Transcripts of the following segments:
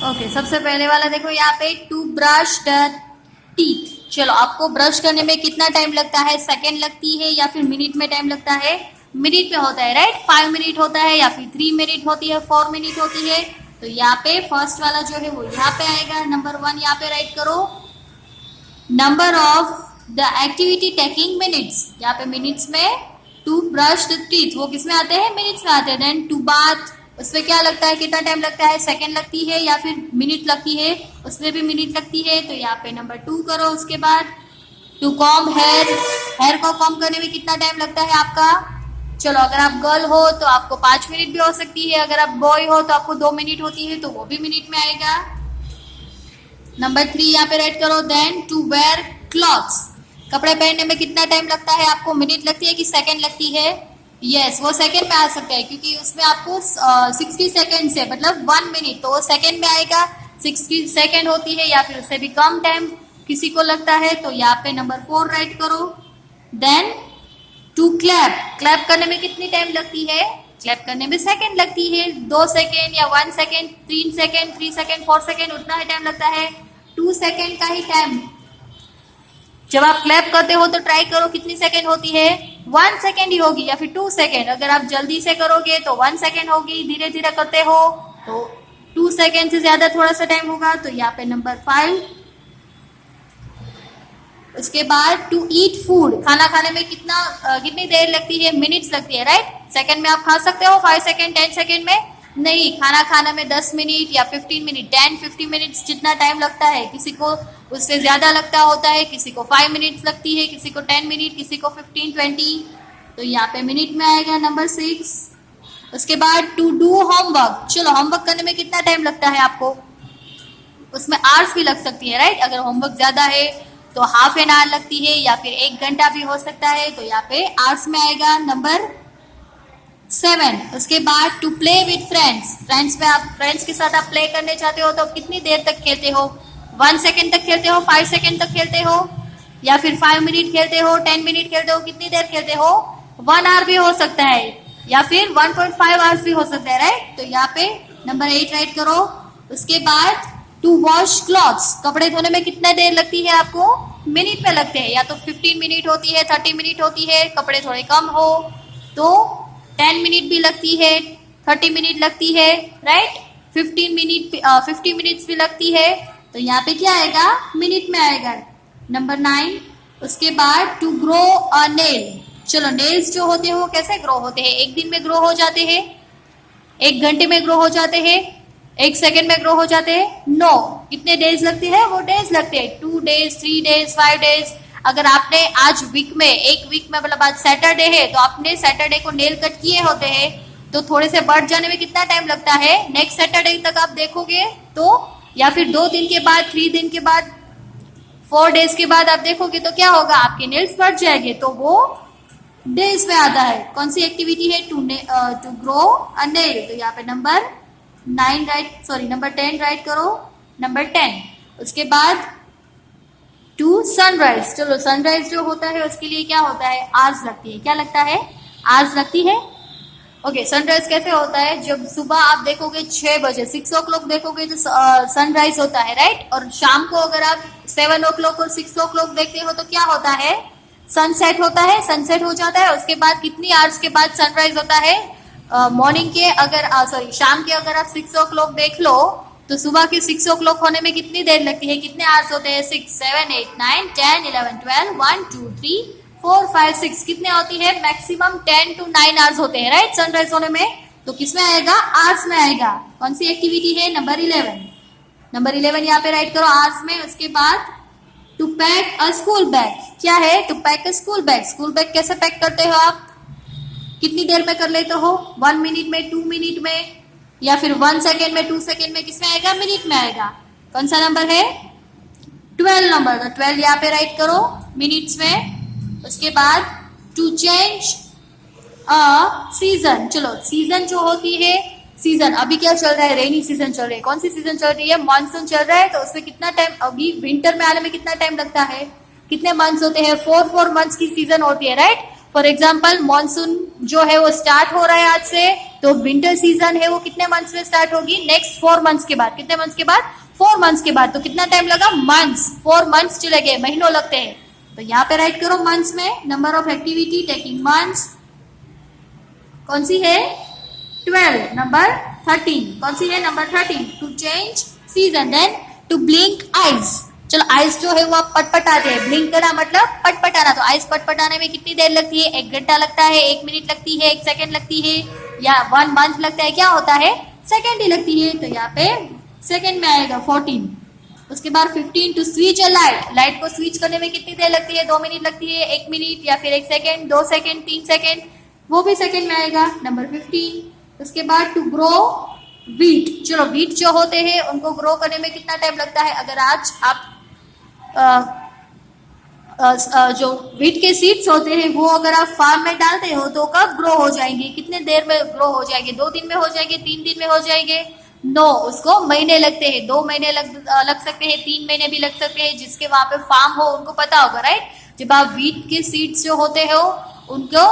Okay, सबसे पहले वाला देखो यहाँ पे, टू ब्रश द टीथ। चलो, आपको ब्रश करने में कितना टाइम लगता है? सेकेंड लगती है या फिर मिनट में टाइम लगता है? मिनट में होता है, राइट। 5 मिनट होता है या फिर 3 मिनट होती है, 4 मिनट होती है। तो यहाँ पे फर्स्ट वाला जो है वो यहाँ पे आएगा, नंबर 1 यहाँ पे राइट करो। Number of the activity taking minutes, यहाँ पे मिनट्स में टू ब्रश द टीथ, वो किस में आते हैं? मिनट्स में आते हैं। देन टू बाथ, उसमें क्या लगता है, कितना टाइम लगता है? सेकंड लगती है या फिर मिनट लगती है? उसमें भी मिनट लगती है। तो यहाँ पे नंबर 2 करो। उसके बाद टू कॉम्ब हेयर, हेयर को कॉम्ब करने में कितना टाइम लगता है आपका? चलो, अगर आप गर्ल हो तो आपको 5 मिनट भी हो सकती है, अगर आप बॉय हो तो आपको 2 मिनट होती है, तो वो भी मिनट में आएगा। नंबर 3 यहाँ पे राइट करो। देन टू वेयर क्लॉथ्स, कपड़े पहनने में कितना टाइम लगता है आपको? मिनट लगती है कि सेकंड लगती है? यस, वो सेकंड में आ सकता है, क्योंकि उसमें आपको 60 सेकंड से मतलब 1 मिनट, तो वो सेकंड में आएगा। 60 सेकंड होती है या फिर उससे भी कम टाइम किसी को लगता है, तो यहाँ पे नंबर 4 राइट करो। देन टू क्लैप, क्लैप करने में कितनी टाइम लगती है? क्लैप करने में सेकंड लगती है, 2 सेकंड या 1 सेकंड, 3 सेकंड, 3 सेकंड, 4 सेकंड, उतना ही टाइम लगता है। 2 सेकंड का ही टाइम, जब आप क्लैप करते हो तो ट्राई करो कितनी सेकंड होती है? 1 सेकंड ही होगी या फिर 2 सेकंड। अगर आप जल्दी से करोगे तो 1 सेकंड होगी, धीरे धीरे करते हो तो 2 सेकंड से ज्यादा थोड़ा सा टाइम होगा। तो यहाँ पे नंबर 5। उसके बाद टू ईट फूड, खाना खाने में कितनी देर लगती है? मिनट्स लगती है, राइट। सेकंड में आप खा सकते हो, 5 सेकंड, 10 सेकंड में नहीं। खाना खाने में 10 मिनट या 15 मिनट, 10-15 मिनट्स जितना टाइम लगता है। किसी को उससे ज्यादा लगता होता है, किसी को 5 मिनट्स लगती है, किसी को 10 मिनट, किसी को 15-20। तो यहाँ पे मिनट में आएगा नंबर 6। उसके बाद टू डू होमवर्क, चलो होमवर्क करने में कितना टाइम लगता है आपको? उसमें आवर्स भी लग सकती है, राइट। अगर होमवर्क ज्यादा है तो हाफ एन आवर लगती है या फिर 1 घंटा भी हो सकता है। तो यहाँ पे आवर्स में आएगा नंबर 7। उसके बाद to play with friends, friends के साथ आप प्ले करने चाहते हो तो कितनी देर तक खेलते हो? 1 सेकंड तक खेलते हो, 5 सेकंड तक खेलते हो, या फिर 5 मिनट खेलते हो, 10 मिनट खेलते हो, कितनी देर खेलते हो? 1 आवर भी हो सकता है या फिर 1.5 आवर्स भी हो सकता है, राइट। तो यहाँ पे नंबर 8 राइट करो। उसके बाद टू वॉश क्लॉथ्स, कपड़े धोने में कितना देर लगती है आपको? मिनट में लगते हैं, या तो 15 मिनट होती है, 30 मिनट होती है, कपड़े थोड़े कम हो तो 10 मिनट भी लगती है, 30 मिनट लगती है, राइट। 50 मिनट्स भी लगती है। तो यहाँ पे क्या आएगा? मिनट में आएगा नंबर 9। उसके बाद टू ग्रो अ नेल, चलो नेल्स जो होते हैं वो कैसे ग्रो होते हैं? 1 दिन में ग्रो हो जाते हैं, 1 घंटे में ग्रो हो जाते हैं, 1 सेकेंड में ग्रो हो जाते हैं? नो, कितने डेज लगते हैं? वो डेज लगते हैं, 2 डेज, 3 डेज, 5 डेज। अगर आपने आज वीक में, एक वीक में मतलब आज सैटरडे है तो आपने सैटरडे को नेल कट किए होते हैं, तो थोड़े से बढ़ जाने में कितना टाइम लगता है? नेक्स्ट सैटरडे तक आप देखोगे तो, या फिर 2 दिन के बाद, 3 दिन के बाद, 4 डेज के बाद आप देखोगे तो क्या होगा? आपके नेल्स बढ़ जाएंगे, तो वो डेज में आता है। कौन सी एक्टिविटी है? To grow a nail. तो यहाँ पे नंबर 10 राइट करो, नंबर 10। उसके बाद टू सनराइज, चलो सनराइज जो होता है उसके लिए क्या होता है? आवर्स लगती है, क्या लगता है? आवर्स लगती है। ओके, सनराइज कैसे होता है? जब सुबह आप देखोगे 6 बजे, 6 o'clock देखोगे तो सनराइज होता है, राइट। और शाम को अगर आप 7 o'clock और 6 o'clock देखते हो तो क्या होता है? सनसेट होता है, सनसेट हो जाता है। उसके बाद कितनी आवर्स के बाद सनराइज होता है? मॉर्निंग के अगर शाम के अगर आप 6 o'clock देख लो तो सुबह के 6 o'clock होने में कितनी देर लगती है? कितने आवर्स होते हैं? 6, 7, 8, 9, 10, 11, 12, 1, 2, 3, 4, 5, 6, कितने होती है? मैक्सिमम 10 to 9 आवर्स होते हैं, राइट, सनराइज होने में। तो किसमें आएगा? आवर्स में आएगा। कौन सी एक्टिविटी है? नंबर 11। नंबर 11 यहाँ पे राइट करो, आवर्स में। उसके बाद to pack a school bag, क्या है? To pack a school bag. School bag कैसे पैक करते हो आप? कितनी देर में कर लेते हो? 1 मिनट में, 2 मिनट में, या फिर 1 सेकेंड में, 2 सेकेंड में, किसमें आएगा? मिनट में आएगा। कौन सा नंबर है? 12 नंबर। तो 12 यहाँ पे राइट करो, मिनट्स में। उसके बाद टू चेंज अ सीजन, चलो सीजन जो होती है, सीजन अभी क्या चल रहा है? रेनी सीजन चल रही है। कौन सी सीजन चल रही है? मानसून चल रहा है। तो उसमें कितना टाइम, अभी विंटर में आने में कितना टाइम लगता है? कितने मंथ्स होते हैं? 4 मंथ्स की सीजन होती है, राइट। फॉर एग्जाम्पल मॉनसून जो है वो स्टार्ट हो रहा है आज से, तो विंटर सीजन है वो कितने मंथ्स में स्टार्ट होगी? नेक्स्ट 4 मंथ्स के बाद। कितने मंथ्स के बाद? 4 मंथ्स के बाद। तो कितना टाइम लगा? मंथ्स। 4 मंथ्स चले गए, महीनों लगते हैं। तो यहाँ पे राइट करो मंथ्स में number of activity taking months. कौन सी है? 12। नंबर 13 कौन सी है? Number 13 to change season. Then to blink eyes. चलो आइज जो है वो आप पटपटाते हैं, ब्लिंक करना मतलब पटपटाना। तो आइज पटपटाने में कितनी देर लगती है? 1 घंटा लगता है, 1 मिनट लगती है, 1 सेकंड लगती है, या 1 मंथ लगता है? क्या होता है? सेकंड ही लगती है। तो यहाँ पे सेकंड में आएगा 14। उसके बाद 15 to switch a light. Light को स्विच करने में कितनी देर लगती है? 2 मिनट लगती है, 1 मिनट या फिर 1 सेकंड, 2 सेकंड, 3 सेकंड, वो भी सेकंड में आएगा। नंबर 15। उसके बाद टू ग्रो वीट। चलो वीट जो होते हैं उनको ग्रो करने में कितना टाइम लगता है? अगर आज आप जो वीट के सीड्स होते हैं वो अगर आप फार्म में डालते हो तो कब ग्रो हो जाएंगे? कितने देर में ग्रो हो जाएंगे? 2 दिन में हो जाएंगे? 3 दिन में हो जाएंगे? नो, उसको महीने लगते हैं। 2 महीने लग सकते हैं, 3 महीने भी लग सकते हैं। जिसके वहां पे फार्म हो उनको पता होगा, राइट? जब आप वीट के सीड्स जो होते हो उनको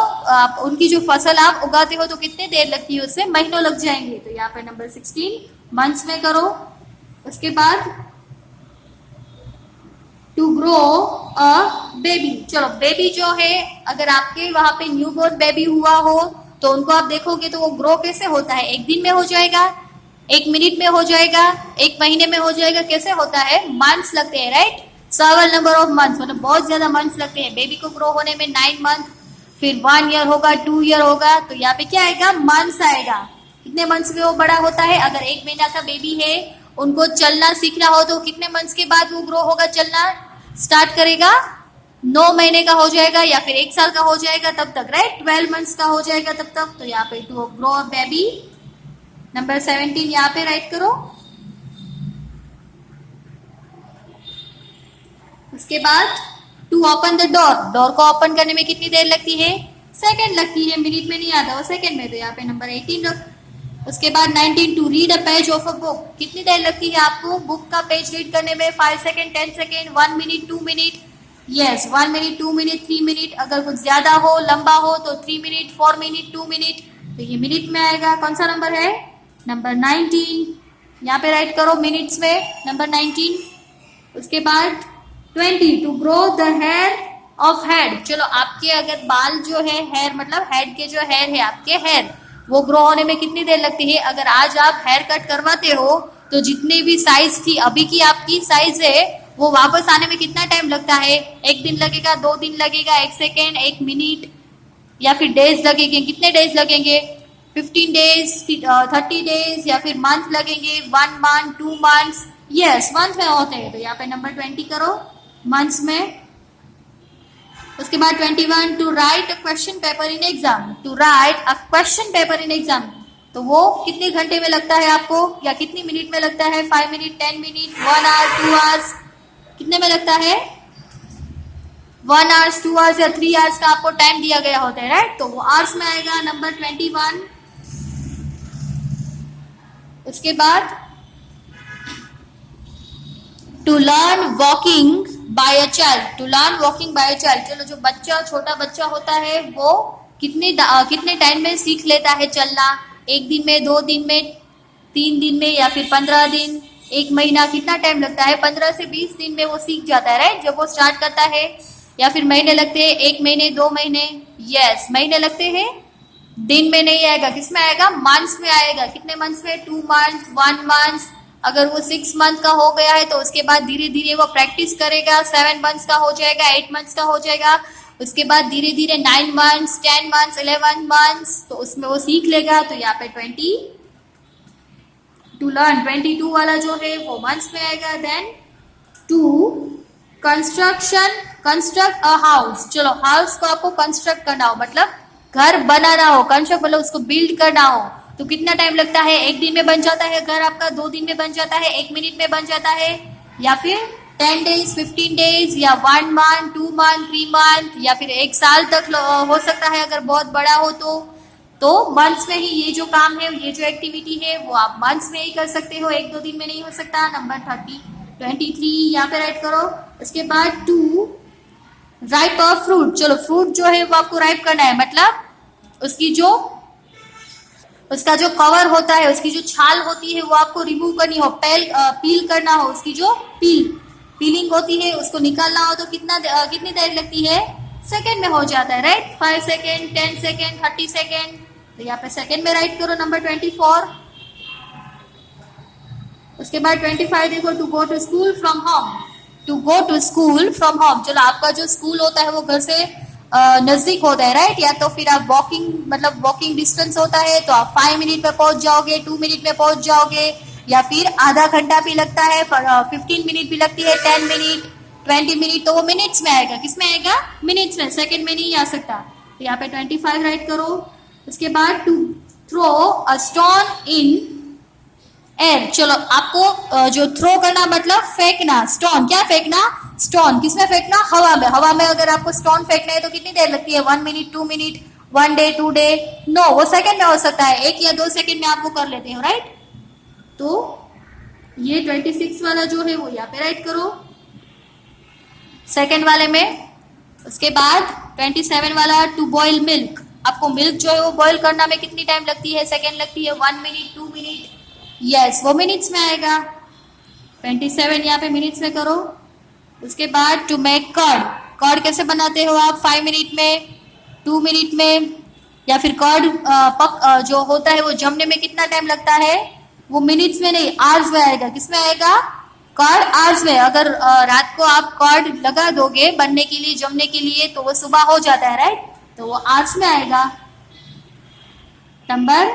उनकी जो फसल आप उगाते हो तो कितने देर लगती है? उससे महीनों लग जाएंगे। तो यहाँ पे नंबर 16 मंथ्स में करो। उसके बाद टू ग्रो अ बेबी। चलो बेबी जो है अगर आपके वहां पे न्यूबॉर्न बेबी हुआ हो तो उनको आप देखोगे तो वो ग्रो कैसे होता है? 1 दिन में हो जाएगा, 1 मिनट में हो जाएगा, 1 महीने में हो जाएगा। कैसे होता है? मंथ्स लगते हैं, राइट? 7 नंबर ऑफ मंथ्स, मतलब बहुत ज्यादा मंथ्स लगते हैं। बेबी को ग्रो होने में 9 मंथ, फिर 1 ईयर होगा, 2 ईयर होगा। तो यहाँ पे क्या आएगा? मंथ्स आएगा। कितने मंथ्स में वो बड़ा होता है? अगर 1 महीना का बेबी है, उनको चलना सीखना हो तो कितने मंथ्स के बाद वो ग्रो होगा, चलना स्टार्ट करेगा? 9 महीने का हो जाएगा या फिर 1 साल का हो जाएगा तब तक, राइट? 12 मंथ्स का हो जाएगा तब तक। तो यहाँ पे to grow a baby. Number 17 यहाँ पे राइट करो। उसके बाद to open the door. Door को ओपन करने में कितनी देर लगती है? सेकंड लगती है, मिनट में नहीं आता वो, सेकंड में। तो यहाँ पे नंबर 18 रख। उसके बाद 19 to read a page of a book. कितनी देर लगती है आपको बुक का पेज रीड करने में? 5 second, 10 second, 1 minute, 2 minute? Yes, 1 minute, 2 minute, 3 minute. अगर कुछ ज्यादा हो, लंबा हो तो 3 मिनट, 4 मिनट, 2 मिनट। तो ये मिनट में आएगा। कौन सा नंबर है? नंबर 19। यहाँ पे राइट करो मिनट्स में नंबर 19। उसके बाद 20 to grow the hair of head. चलो आपके अगर बाल जो है, हेयर मतलब हेड के जो हेयर है आपके, हेयर वो ग्रो होने में कितनी देर लगती है? अगर आज आप हेयर कट करवाते हो तो जितनी भी साइज थी अभी की आपकी साइज है वो वापस आने में कितना टाइम लगता है? 1 दिन लगेगा, 2 दिन लगेगा, 1 सेकेंड, 1 मिनट, या फिर डेज लगेंगे? कितने डेज लगेंगे? 15 डेज, 30 डेज, या फिर मंथ लगेंगे? 1 मंथ, 2 मंथ्स? यस, मंथ में होते हैं। तो यहाँ पे नंबर 20 करो मंथ्स में। उसके बाद 21 to write a question paper in exam. To write a question paper in exam, तो वो कितने घंटे में लगता है आपको या कितनी मिनट में लगता है? 5 मिनट, 10 मिनट, 1 आवर, 2 आवर्स? कितने में लगता है? 1 आवर्स, 2 आवर्स या 3 आवर्स का आपको टाइम दिया गया होता है, राइट? तो वो आवर्स में आएगा नंबर 21। उसके बाद to learn walking by a child. To learn walking by a child. चलो जो बच्चा, छोटा बच्चा होता है वो कितने टाइम में सीख लेता है चलना? 1 दिन में, 2 दिन में, 3 दिन में, या फिर 15 दिन, 1 महीना? कितना टाइम लगता है? 15 से 20 दिन में वो सीख जाता है, राइट? जब वो स्टार्ट करता है। या फिर महीने लगते हैं? 1 महीने, 2 महीने? यस, महीने लगते हैं। दिन में नहीं आएगा, किस में आएगा? मंथ्स में आएगा। कितने मंथ्स में? 2 मंथ्स, 1 मंथ। अगर वो 6 मंथ का हो गया है तो उसके बाद धीरे धीरे वो प्रैक्टिस करेगा, 7 मंथ्स का हो जाएगा, 8 मंथ्स का हो जाएगा। उसके बाद धीरे धीरे 9 मंथ्स, 10 मंथ्स, 11 मंथ्स, तो उसमें वो सीख लेगा। तो यहाँ पे 20 टू लर्न, 22 वाला जो है वो मंथ्स में आएगा। Then to construct a house. चलो हाउस को आपको कंस्ट्रक्ट करना हो, मतलब घर बनाना हो। कंस्ट्रक्ट मतलब उसको बिल्ड करना हो, तो कितना टाइम लगता है? 1 दिन में बन जाता है घर आपका, 2 दिन में बन जाता है, 1 मिनट में बन जाता है, या फिर 10 डेज, 15 डेज, या 1 मंथ, 2 मंथ, 3 मंथ, या फिर 1 साल तक हो सकता है अगर बहुत बड़ा हो तो मंथ्स में ही ये जो काम है, ये जो एक्टिविटी है वो आप मंथ्स में ही कर सकते हो, 1-2 दिन में नहीं हो सकता। नंबर 23 यहाँ पे राइट करो। उसके बाद टू राइप अ फ्रूट, चलो फ्रूट जो है वो आपको राइप करना है, मतलब उसकी जो उसका जो कवर होता है, उसकी जो छाल होती है वो आपको रिमूव करनी हो, पील करना हो, उसकी जो पीलिंग होती है उसको निकालना हो, तो कितनी देर लगती है? सेकेंड में हो जाता है, राइट। 5 second, 10 second, 30 second. तो यहाँ पे सेकेंड में राइट करो नंबर 24। उसके बाद 25 देखो, to go to school from home. To go to school from home, चलो आपका जो स्कूल होता है वो घर से नजदीक होता है, राइट। या तो फिर आप वॉकिंग डिस्टेंस होता है, तो आप 5 मिनट में पहुंच जाओगे, 2 मिनट में पहुंच जाओगे, या फिर आधा घंटा भी लगता है, 15 मिनट भी लगती है, 10 मिनट, 20 मिनट, तो वो मिनट्स में आएगा। किस में आएगा? मिनट्स में, सेकेंड में नहीं आ सकता। तो यहाँ पे 25 राइट करो। उसके बाद to throw a stone in air, चलो आपको जो थ्रो करना मतलब फेंकना, स्टोन, क्या फेंकना? स्टोन। किसमें फेंकना? हवा में। हवा में अगर आपको स्टोन फेंकना है तो कितनी देर लगती है? 1 minute, 2 minute, 1 day, 2 day? No, वो सेकंड में हो सकता है, 1 या 2 सेकंड में आप वो कर लेते हो, राइट। तो ये 26 वाला जो है वो यहाँ पे राइट करो, सेकंड वाले में। उसके बाद 27 वाला, टू बॉईल मिल्क, आपको मिल्क जो है वो बॉईल करना में कितनी टाइम लगती है? सेकंड लगती है, 1 मिनट, 2 मिनट, यस, वो मिनट्स में आएगा। 27 यहाँ पे मिनट्स में करो। उसके बाद टू मेक कर्ड, कर्ड कैसे बनाते हो आप? 5 मिनट में, 2 मिनट में, या फिर कर्ड जो होता है वो जमने में कितना टाइम लगता है? वो मिनट्स में नहीं, आवर्स में आएगा। किस में आएगा? कर्ड आवर्स में। अगर रात को आप कर्ड लगा दोगे बनने के लिए, जमने के लिए, तो वो सुबह हो जाता है, राइट। तो वो आवर्स में आएगा। नंबर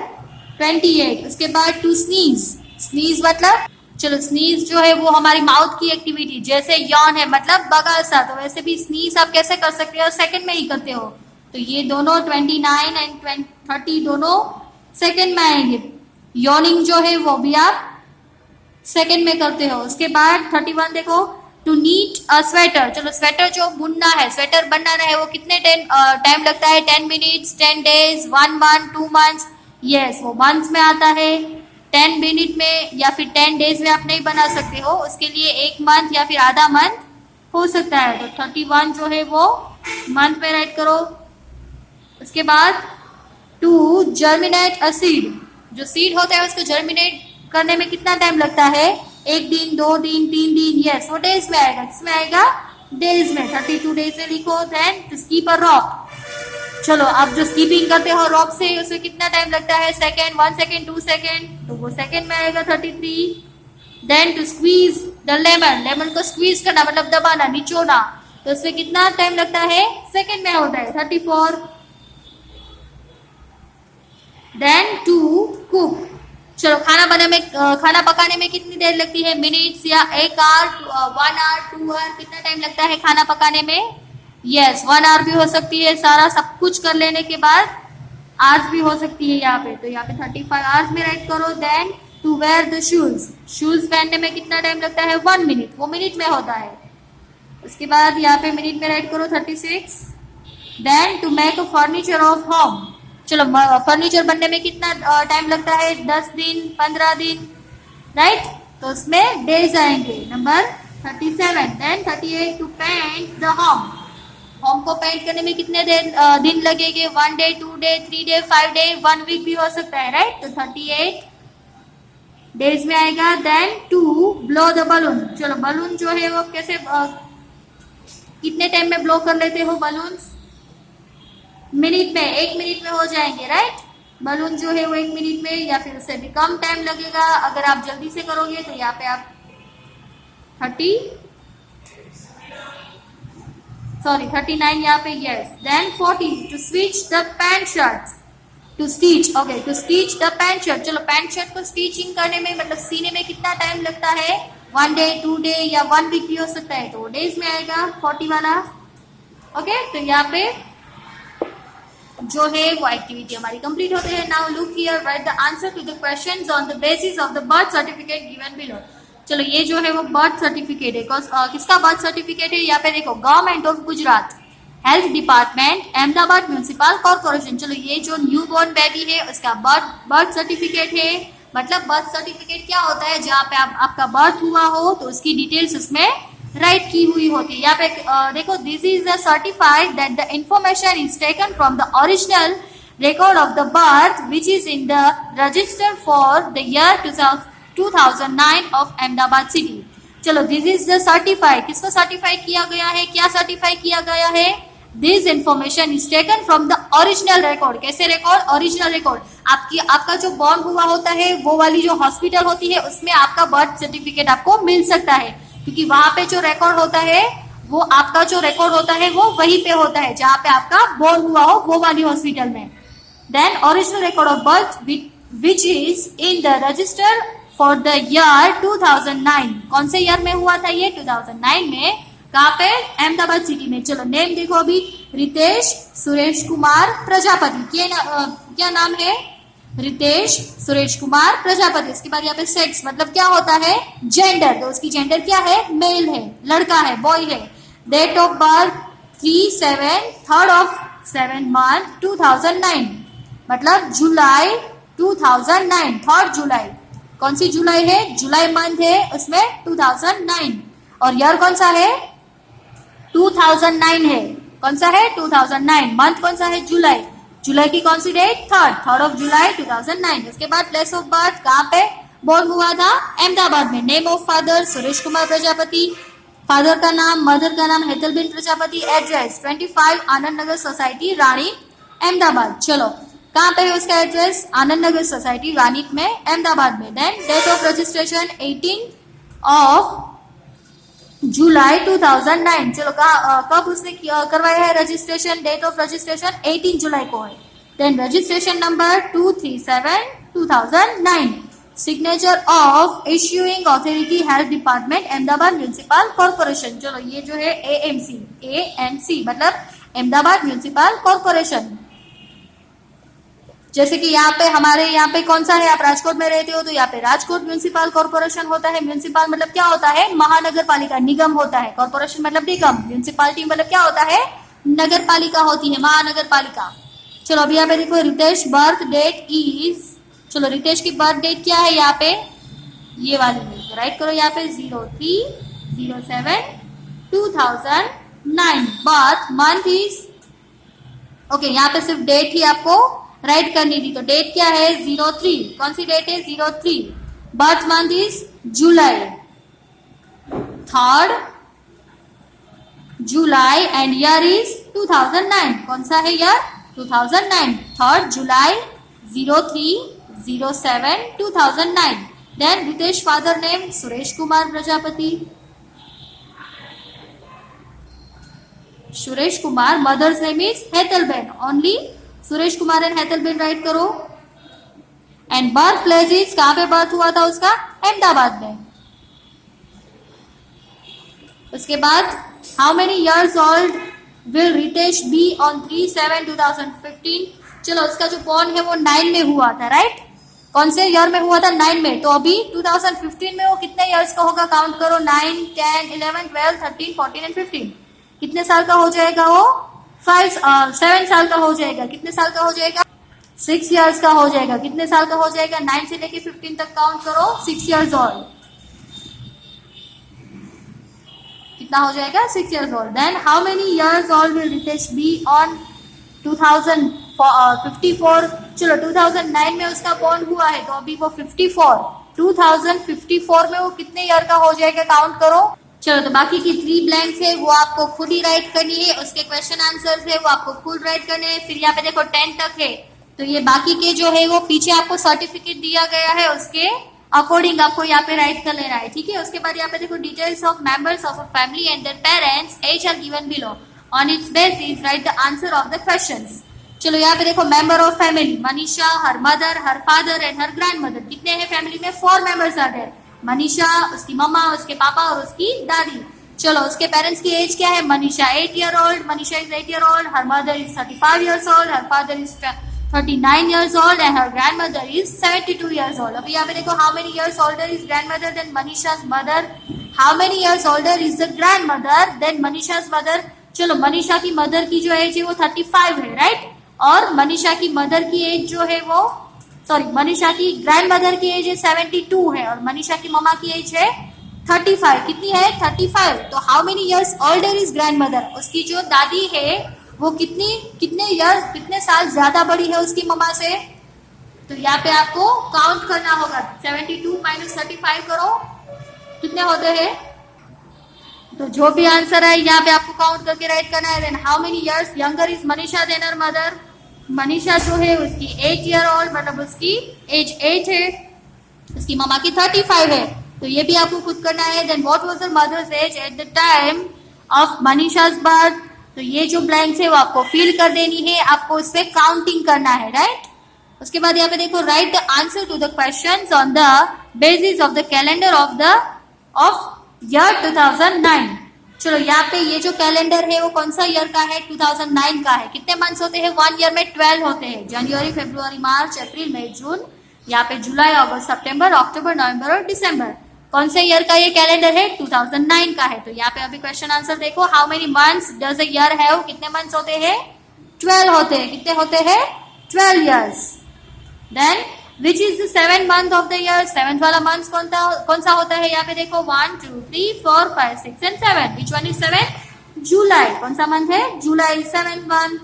28। उसके बाद टू स्नीज, स्नीज मतलब, चलो स्नीज जो है वो हमारी माउथ की एक्टिविटी, जैसे यॉन है मतलब बगासा, तो वैसे भी स्नीज आप कैसे कर सकते हो? सेकंड में ही करते हो। तो ये दोनों 29 एंड 30 दोनों सेकंड में आएंगे। यॉनिंग जो है वो भी आप सेकंड में करते हो। उसके बाद 31 देखो, टू नीट अ स्वेटर, चलो स्वेटर जो बुनना है, स्वेटर बनाना है, वो कितने टाइम लगता है? 10 minutes, 10 days, 1 month, 2 months, yes, वो मंथ्स में आता है। 10 मिनट में या फिर 10 डेज में आप नहीं बना सकते हो, उसके लिए 1 मंथ या फिर आधा मंथ हो सकता है। तो 31 जो है वो मंथ में राइट करो। उसके बाद टू जर्मिनेट अ सीड, जो सीड होता है उसको जर्मिनेट करने में कितना टाइम लगता है? 1 दिन, 2 दिन, 3 दिन, यस, वो डेज में आएगा। किसमें आएगा? डेज में। 32 डेज में लिखो। Then to skip a rock, चलो आप जो स्कीपिंग करते हो रॉक से, उसमें कितना टाइम लगता है? सेकेंड, 1 सेकेंड, 2 सेकेंड, तो वो सेकेंड में आएगा। 33। Then to squeeze the lemon, lemon को स्क्वीज करना मतलब दबाना, निचोना, तो उसमें कितना टाइम लगता है? सेकेंड में होता है। 34। देन टू कुक, चलो खाना पकाने में कितनी देर लगती है? मिनट्स या 1 आवर, 1 आवर, 2 आवर, कितना टाइम लगता है खाना पकाने में? यस, 1 आवर भी हो सकती है, सारा सब कुछ कर लेने के बाद आवर्स भी हो सकती है यहाँ पे। तो यहाँ पे 35 आवर्स में राइट करो। Then to wear the shoes, shoes पहनने में कितना टाइम लगता है? 1 मिनट, वो मिनट में होता है। उसके बाद यहाँ पे मिनट में राइट करो 36। Then to make a furniture of home, चलो फर्नीचर बनने में कितना टाइम लगता है? 10 दिन, 15 दिन, राइट। तो उसमें डेज आएंगे। Number 37। Then 38 to paint the home, home को पेंट करने में कितने दिन लगेंगे? 1 day, 2 day, 3 day, 5 day, 1 week भी हो सकता है, राइट। तो 38 डेज में आएगा। Then to blow the balloon, चलो बलून जो है वो कैसे कितने टाइम में ब्लो कर लेते हो बलून्स? मिनट में, 1 मिनट में हो जाएंगे, राइट। बलून जो है वो 1 मिनट में या फिर उससे भी कम टाइम लगेगा। अगर आप जल्दी से करोगे तो यहाँ पे आप 39 यहाँ पे, yes. Then 40 to stitch the pant shirt, to stitch, okay, to stitch the pant shirt, चलो पैंट शर्ट को स्टिचिंग करने में मतलब सीने में कितना टाइम लगता है? 1 डे, 2 डे या 1 वीक भी हो सकता है, तो वो डेज में आएगा 40 वाला। ओके, तो यहाँ पे जो है वो एक्टिविटी हमारी कंप्लीट होते हैं। Now look here, write the answer to the questions on the basis of the birth certificate given below. चलो ये जो है वो बर्थ सर्टिफिकेट है, किसका बर्थ सर्टिफिकेट है? यहाँ पे देखो, government of Gujarat, health department, Ahmedabad municipal corporation. चलो ये जो न्यू बॉर्न बेबी है उसका बर्थ सर्टिफिकेट है। मतलब बर्थ सर्टिफिकेट क्या होता है? जहाँ पे आपका बर्थ हुआ हो तो उसकी डिटेल्स उसमें राइट की हुई होती है। यहाँ पे देखो, this is the certified that the information is taken from the original record of the birth which is in the register for the year 2009 of Ahmedabad city। चलो, दिस इज द सर्टिफाइड, किसको certify किया गया है, क्या certify किया गया है, this information is taken from the original record. कैसे रिकॉर्ड, ओरिजिनल रिकॉर्ड। आपका जो बॉर्न हुआ होता है वो वाली जो हॉस्पिटल होती है उसमें आपका बर्थ सर्टिफिकेट आपको मिल सकता है, क्योंकि वहां पे जो रिकॉर्ड होता है वो आपका जो रिकॉर्ड होता है वो वहीं पे होता है जहाँ पे आपका बॉर्न हुआ हो वो वाली हॉस्पिटल में। Then original record of birth which is in the register for the year 2009। कौन से ईयर में हुआ था ये, 2009 में। कहाँ पे, अहमदाबाद सिटी में। चलो, नेम देखो अभी, रितेश सुरेश कुमार प्रजापति। क्या नाम है, रितेश सुरेश कुमार प्रजापति। इसके बाद यहाँ पे सेक्स मतलब क्या होता है, जेंडर, तो उसकी जेंडर क्या है, मेल है, लड़का है, बॉय है। डेट ऑफ बर्थ 3/7 month 2009, मतलब जुलाई 2009, 3 जुलाई। कौन सी जुलाई है, जुलाई मंथ है, उसमें 2009। और ईयर कौन सा है, 2009 है। कौन सा है, 2009। मंथ कौन सा है, जुलाई। जुलाई की कौन सी डेट, 3 ऑफ जुलाई 2009। उसके बाद प्लेस ऑफ बर्थ, कहाँ पे बोर्न हुआ था, अहमदाबाद में। Name of father Suresh Kumar Prajapati, father का नाम, मदर का नाम हेतलबेन प्रजापति। एड्रेस 25 आनंद नगर सोसाइटी, रानी, अहमदाबाद। चलो, कहाँ पे है उसका एड्रेस, आनंद नगर सोसाइटी, रानी में, अहमदाबाद में। Then date of registration 18 of July 2009। चलो, कब उसने करवाया है रजिस्ट्रेशन, डेट ऑफ रजिस्ट्रेशन 18 जुलाई को है। Then registration number 237/2009। Signature of issuing authority health department, Ahmedabad municipal corporation. चलो, ये जो है AMC मतलब अहमदाबाद म्यूनिसिपल कॉर्पोरेशन। जैसे कि यहाँ पे हमारे यहाँ पे कौन सा है, आप राजकोट में रहते हो तो यहाँ पे राजकोट म्यूनिसिपल कॉर्पोरेशन होता है। म्यूनिसिपल मतलब क्या होता है, महानगर पालिका, निगम होता है। कॉर्पोरेशन मतलब निगम। म्यूनिसिपालिटी मतलब क्या होता है, नगर पालिका होती है, महानगर पालिका। चलो, अभी यहाँ पे देखो, रितेश बर्थ डेट इज, चलो रितेश की बर्थ डेट क्या है, यहाँ पे ये वाली राइट करो, यहाँ पे 03/07/2009। बर्थ मंथ इज, ओके, यहाँ पे सिर्फ डेट ही आपको राइट करनी थी, तो डेट क्या है, 03। कौन सी डेट है, 03। Birth month is July, 3 July and year is 2009। कौन सा है year, 2009, 3 July 03/07/2009। Then Ritesh father name Suresh Kumar Prajapati, Suresh Kumar. Mother's name is Hetalben, only Suresh Kumar and Hetalben write करो। एंड बर्थ प्लेस इज, कहाँ पे बर्थ हुआ था उसका, अहमदाबाद में। उसके बाद how many years old will Ritesh be on 3/7/2015। चलो, उसका जो बॉर्न है वो 9 में हुआ था, राइट। कौन से ईयर में हुआ था, 9 में। तो अभी 2015 में वो कितने इयर्स का होगा, काउंट करो, 9, 10, 11, 12, 13, 14 एंड 15। कितने साल का हो जाएगा वो, 7 साल का हो जाएगा। कितने साल का हो जाएगा, 6 इयर्स का हो जाएगा। कितने साल का हो जाएगा, 9 से लेके 15 तक काउंट करो, 6 इयर्स ओल्ड। कितना हो जाएगा, 6 years old. Then how many years old will Ritesh be on 2054। चलो, 2009 में उसका बॉर्न हुआ है, तो अभी वो 54, 2054 में वो कितने ईयर का हो जाएगा, काउंट करो। चलो, तो बाकी की 3 ब्लैंक्स है वो आपको खुद ही राइट करनी है, उसके क्वेश्चन आंसर्स है वो आपको खुद राइट करने हैं। फिर यहाँ पे देखो 10 तक है, तो ये बाकी के जो है वो पीछे आपको सर्टिफिकेट दिया गया है, उसके अकॉर्डिंग आपको यहाँ पे राइट कर लेना है, ठीक है। उसके बाद यहाँ पे देखो, details of members of a family and their parents age are given below, on its basis write the answer of the questions. चलो, यहाँ पे देखो, member of family, Manisha, her mother, her father and her grand mother. कितने हैं family में, 4 members आते हैं, मनीषा, उसकी मम्मा, उसके पापा और उसकी दादी। चलो, उसके पेरेंट्स की एज क्या है, Manisha 8 year old, Manisha is 8 year old, her mother is 35 years old, her father is 39 years old and her grand mother is 72 years old. अभी यहाँ पे देखो, how many years older is grand mother than Manisha's mother, how many years older is the grand mother than Manisha's mother. चलो, मनीषा की mother की जो as है वो 35 है, राइट। और मनीषा की मदर की एज जो है वो, सॉरी, मनीषा की ग्रैंड मदर की एज है 72 है, और मनीषा की मम्मा की एज है 35, कितनी है 35। तो how many years older is grand mother, उसकी जो दादी है वो कितने साल ज्यादा बड़ी है उसकी मम्मा से। तो यहाँ पे आपको काउंट करना होगा, 72 माइनस 35 करो, कितने होते हैं। तो जो भी आंसर है यहाँ पे आपको काउंट करके राइट करना है। Then how many years younger is Manisha than her mother, Manisha जो है उसकी 8 ईयर ओल्ड, मतलब उसकी एज 8 है, उसकी मम्मा की 35 है। तो ये भी आपको खुद करना है। Then what was her mother's age at the time of Manisha's birth, तो ये जो ब्लैंक्स है वो आपको फिल कर देनी है, आपको उस पर काउंटिंग करना है, राइट। उसके बाद यहाँ पे देखो, write the answer to the questions on the basis of the calendar of year 2009। चलो यहाँ पे ये जो कैलेंडर है वो कौन सा ईयर का है, 2009 का है। कितने मंथ्स होते हैं 1 ईयर में, 12 होते हैं, जनवरी, फरवरी, मार्च, अप्रैल, मई, जून, यहाँ पे जुलाई, अगस्त, सितंबर, अक्टूबर, नवंबर और दिसंबर। कौन से ईयर का ये कैलेंडर है, 2009 का है। तो यहाँ पे अभी क्वेश्चन आंसर देखो, how many months does a year have, कितने मंथ्स होते हैं 12 होते हैं, कितने होते हैं 12 years. Then which is the 7th month of the year, 7th वाला मंथ कौन सा होता है, यहाँ पे देखो 1 2 3 4 5 6 and 7, विच वन इज 7, जुलाई, कौन सा मंथ है, जुलाई 7th month.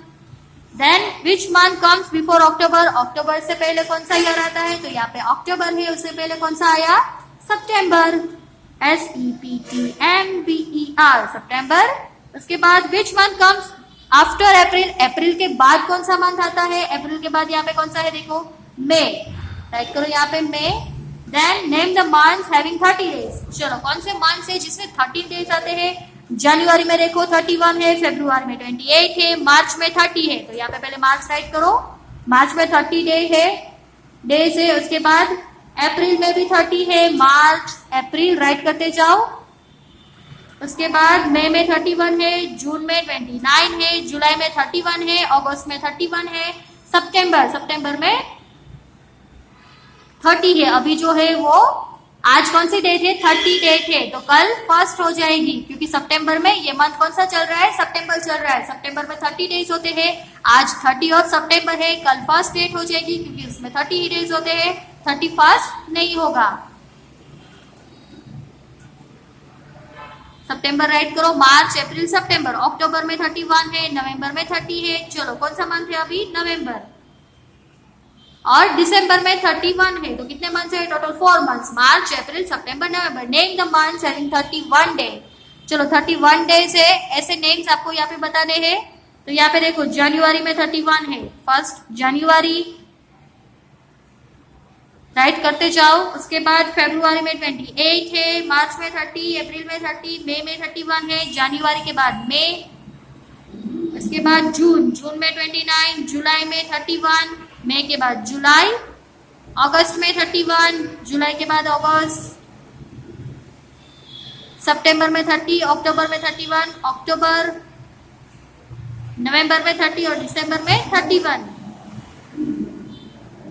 Then which month comes before October, अक्टूबर से पहले कौन सा ईयर आता है, तो यहाँ पे अक्टूबर है, उससे पहले कौन सा आया, सितंबर, SEPTEMBER, सितंबर। उसके बाद which month comes after April, अप्रैल के बाद कौन सा मंथ आता है, अप्रैल के बाद यहाँ पे कौन सा है, देखो मई, राइट करो यहाँ पे मई। Then name the months having 30 days, चलो कौन से मंथ्स है जिसमें 30 डेज आते हैं। जनवरी में देखो 31 है, फरवरी में 28 है, मार्च में 30 है, तो यहाँ पे पहले मार्च राइट करो, मार्च में 30 डेज है। उसके बाद अप्रैल में भी 30 है, मार्च अप्रैल राइट करते जाओ। उसके बाद मई में 31 है, जून में 29 है, जुलाई में 31 है, अगस्त में 31 है, सितंबर में 30 है। अभी जो है वो आज कौन सी डेट है, 30 डेट है, तो कल 1 हो जाएगी, क्योंकि सितंबर में ये मंथ कौन सा चल रहा है, सितंबर चल रहा है, सितंबर में 30 डेज होते हैं। आज 30 ऑफ सितंबर है, कल 1 डेट हो जाएगी, क्योंकि उसमें 30 ही डेज होते हैं, 31 नहीं होगा। सितंबर राइट करो, मार्च अप्रैल सितंबर, अक्टूबर में 31 है, नवंबर में 30 है, चलो कौन सा मंथ है अभी, नवंबर, और दिसंबर में 31 है, तो कितने मंथ्स है total, 4 months, March April September November. Name the months having 31 day, चलो 31 डेज है, ऐसे नेम्स आपको यहाँ पे बताने हैं। तो यहाँ पे देखो जनवरी में 31 है, 1 जनवरी राइट करते जाओ। उसके बाद फरवरी में 28 है, मार्च में 30, अप्रैल में 30, मई में 31 है, जनवरी के बाद मई, उसके बाद जून में 29, जुलाई में 31, मई के बाद जुलाई, अगस्त में 31, जुलाई के बाद अगस्त, सितंबर में 30, अक्टूबर में 31, अक्टूबर, नवंबर में 30 और दिसंबर में 31।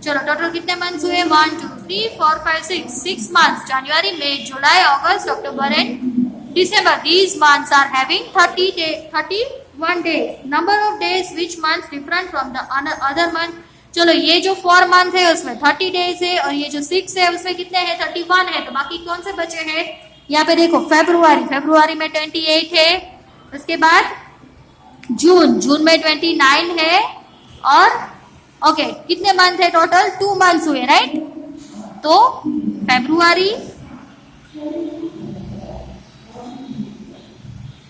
चलो टोटल कितने मंथ्स हुए, 1 2 3 4 5 6 months, January, May, July, August, October and December. These months are having 31 days. Number of days which months different from the other month. चलो ये जो 4 मंथ है उसमें 30 डेज है, और ये जो 6 है उसमें कितने हैं, 31 है, तो बाकी कौन से बचे हैं, यहाँ पे देखो फरवरी में 28 है, उसके बाद जून में 29 है, और ओके कितने मंथ है टोटल, 2 मंथ्स हुए, राइट। तो फरवरी,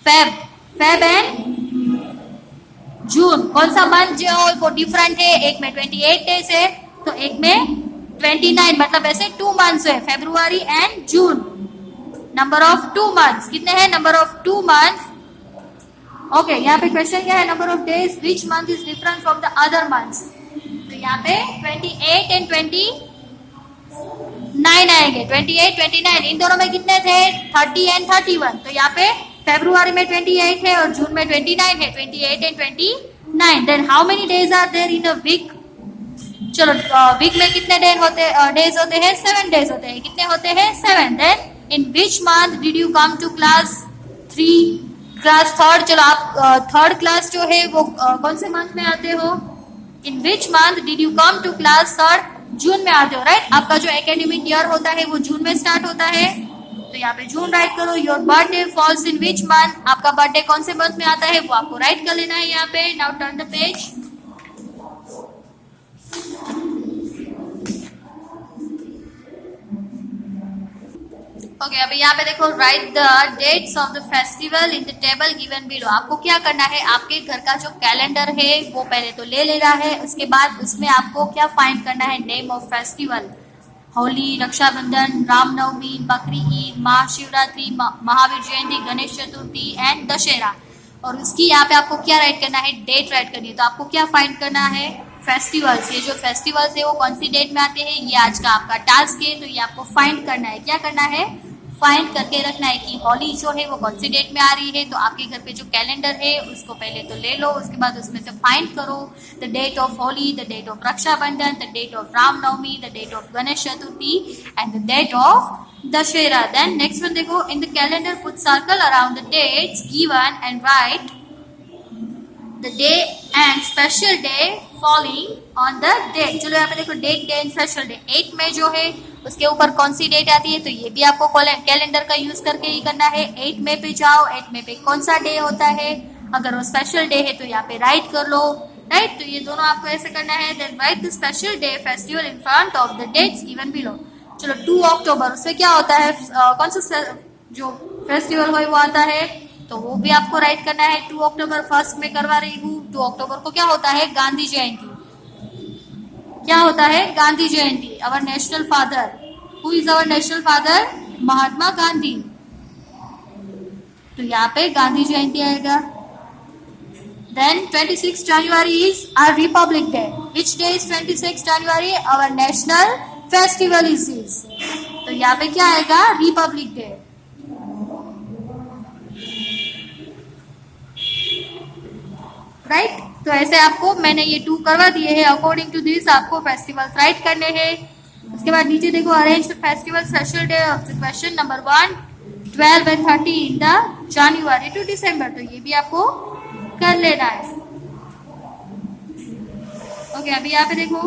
फेब एंड जून, कौन सा मंथ जो वो डिफरेंट है, एक में 28 डेज है, तो एक में 29, मतलब ऐसे 2 मंथ्स है, फरवरी एंड जून। नंबर ऑफ 2 मंथ्स कितने हैं, नंबर ऑफ 2 मंथ्स। ओके यहाँ पे क्वेश्चन क्या है, number of days which month is different from the other months. तो यहाँ पे 28 एंड 29 आएंगे, 28 29, इन दोनों में कितने थे, 30 एंड 31, तो यहाँ पे फरवरी में 28 है और जून में 29 है, 28 and 29। Then how many days are there in a week, चलो वीक में कितने डेज होते हैं, 7 डेज होते हैं, कितने होते हैं, 7। Then in which month did you come to class 3, चलो आप 3rd क्लास जो है वो कौन से मंथ में आते हो, in which month did you come to class 3rd, जून में आते हो, राइट। आपका जो एकेडमिक ईयर होता है वो जून में स्टार्ट होता है, तो यहाँ पे जून राइट करो। Your birthday falls in which month, आपका बर्थडे कौन से मंथ में आता है वो आपको राइट कर लेना है यहाँ पे। Now turn the page. Okay अभी यहाँ पे देखो, write the dates of the festival in the table given below. आपको क्या करना है, आपके घर का जो कैलेंडर है वो पहले तो ले लेना है, उसके बाद उसमें आपको क्या फाइंड करना है, name of festival. Holi, Rakshabandhan, Ramnavami, Bakri Eid, Mahashivratri, Mahavir Jayanti, Ganesh Chaturthi and Dussehra. और उसकी यहाँ पे आपको क्या राइट करना है, डेट राइट करनी है। तो आपको क्या फाइंड करना है, फेस्टिवल्स। ये जो फेस्टिवल्स है वो कौन सी डेट में आते हैं, ये आज का आपका टास्क है। तो ये आपको फाइंड करना है, क्या करना है, फाइंड करके रखना है कि होली जो है वो कौन सी डेट में आ रही है। तो आपके घर पे जो कैलेंडर है उसको पहले तो ले लो, उसके बाद उसमें से फाइंड करो the date of Holi, the date of Rakshabandhan, the date of Ramnavami, the date of Ganesh Chaturthi and the date of Dussehra. Then next one देखो, in the calendar put circle around the dates given and write the day and special day following on the date. चलो यहाँ पे देखो, date, day and special day. 8 मई जो है उसके ऊपर कौन सी डेट आती है, तो ये भी आपको कैलेंडर का यूज करके ही करना है। 8 मई पे जाओ, 8 मई पे कौन सा डे होता है, अगर वो स्पेशल डे है तो यहाँ पे राइट कर लो, राइट। तो ये दोनों आपको ऐसे करना है। Then write the special day festival in front of the dates given below. चलो 2 अक्टूबर, उसमें क्या होता है, कौन सा जो फेस्टिवल हो वो आता है, तो वो भी आपको राइट करना है। 2 अक्टूबर फर्स्ट में करवा रही हूँ। 2 अक्टूबर को क्या होता है, गांधी जयंती। क्या होता है, Gandhi Jayanti. Our national father, who is our national father, Mahatma Gandhi. तो यहाँ पे गांधी जयंती आएगा। Then 26 January is our republic day. Which day is 26 January, our national festival is this. तो यहाँ पे क्या आएगा, रिपब्लिक डे। राइट तो ऐसे आपको मैंने ये 2 करवा दिए हैं। अकॉर्डिंग टू दिस आपको फेस्टिवल्स राइट करने हैं। उसके बाद नीचे देखो, arrange the festival special day of the question number 1, 12 and 30 in the January to December. तो ये भी आपको कर लेना है। ओके अभी यहाँ पे देखो,